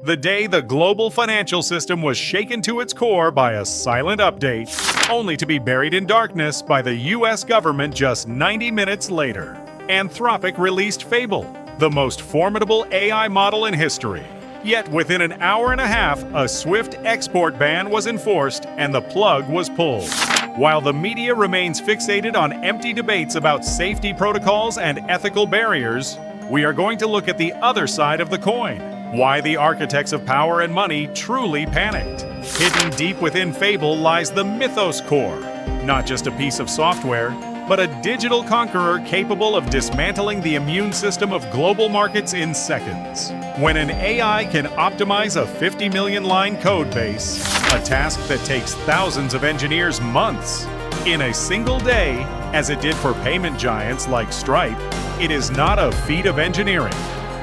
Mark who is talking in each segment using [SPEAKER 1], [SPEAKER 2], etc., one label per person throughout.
[SPEAKER 1] the day the global financial system was shaken to its core by a silent update, only to be buried in darkness by the US government just 90 minutes later. Anthropic released Fable, the most formidable AI model in history. Yet within an hour and a half, a swift export ban was enforced and the plug was pulled. While the media remains fixated on empty debates about safety protocols and ethical barriers, we are going to look at the other side of the coin. Why the architects of power and money truly panicked. Hidden deep within Fable lies the Mythos core, not just a piece of software, but a digital conqueror capable of dismantling the immune system of global markets in seconds. When an AI can optimize a 50 million line code base, a task that takes thousands of engineers months, in a single day, as it did for payment giants like Stripe, it is not a feat of engineering.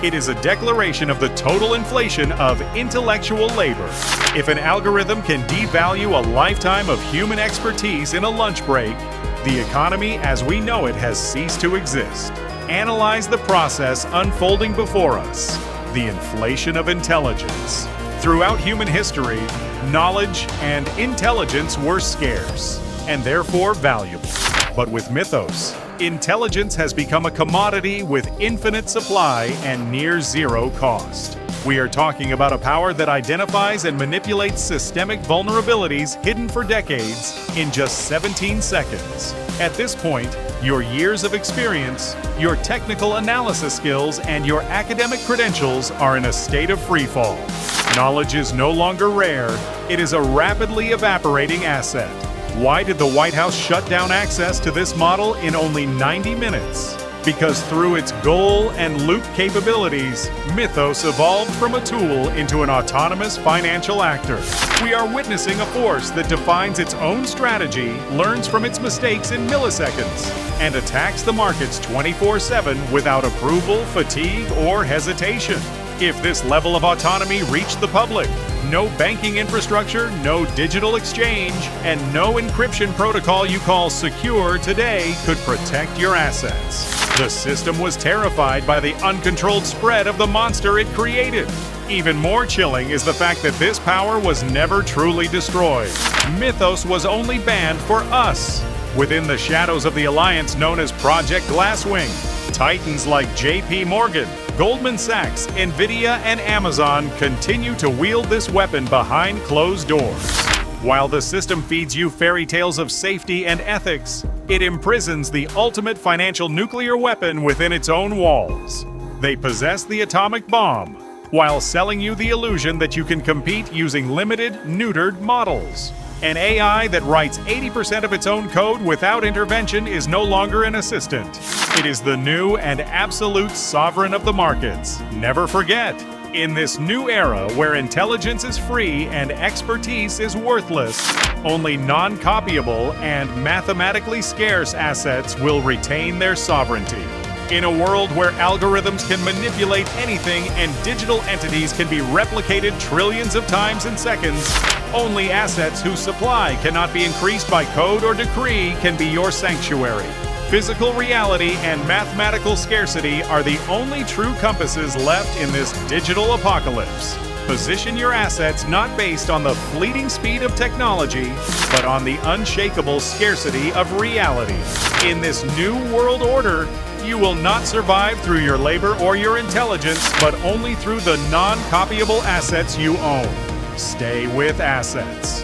[SPEAKER 1] It is a declaration of the total inflation of intellectual labor. If an algorithm can devalue a lifetime of human expertise in a lunch break, the economy as we know it has ceased to exist. Analyze the process unfolding before us, the inflation of intelligence. Throughout human history, knowledge and intelligence were scarce, and therefore valuable. But with Mythos, intelligence has become a commodity with infinite supply and near zero cost. We are talking about a power that identifies and manipulates systemic vulnerabilities hidden for decades in just 17 seconds. At this point, your years of experience, your technical analysis skills, and your academic credentials are in a state of freefall. Knowledge is no longer rare, it is a rapidly evaporating asset. Why did the White House shut down access to this model in only 90 minutes? Because through its goal and loop capabilities, Mythos evolved from a tool into an autonomous financial actor. We are witnessing a force that defines its own strategy, learns from its mistakes in milliseconds, and attacks the markets 24/7 without approval, fatigue, or hesitation. If this level of autonomy reached the public, no banking infrastructure, no digital exchange, and no encryption protocol you call secure today could protect your assets. The system was terrified by the uncontrolled spread of the monster it created. Even more chilling is the fact that this power was never truly destroyed. Mythos was only banned for us. Within the shadows of the alliance known as Project Glasswing, titans like JP Morgan, Goldman Sachs, Nvidia, and Amazon continue to wield this weapon behind closed doors. While the system feeds you fairy tales of safety and ethics, it imprisons the ultimate financial nuclear weapon within its own walls. They possess the atomic bomb, while selling you the illusion that you can compete using limited, neutered models. An AI that writes 80% of its own code without intervention is no longer an assistant. It is the new and absolute sovereign of the markets. Never forget, in this new era where intelligence is free and expertise is worthless, only non-copyable and mathematically scarce assets will retain their sovereignty. In a world where algorithms can manipulate anything and digital entities can be replicated trillions of times in seconds, only assets whose supply cannot be increased by code or decree can be your sanctuary. Physical reality and mathematical scarcity are the only true compasses left in this digital apocalypse. Position your assets not based on the fleeting speed of technology, but on the unshakable scarcity of reality. In this new world order, you will not survive through your labor or your intelligence, but only through the non-copyable assets you own. Stay with assets.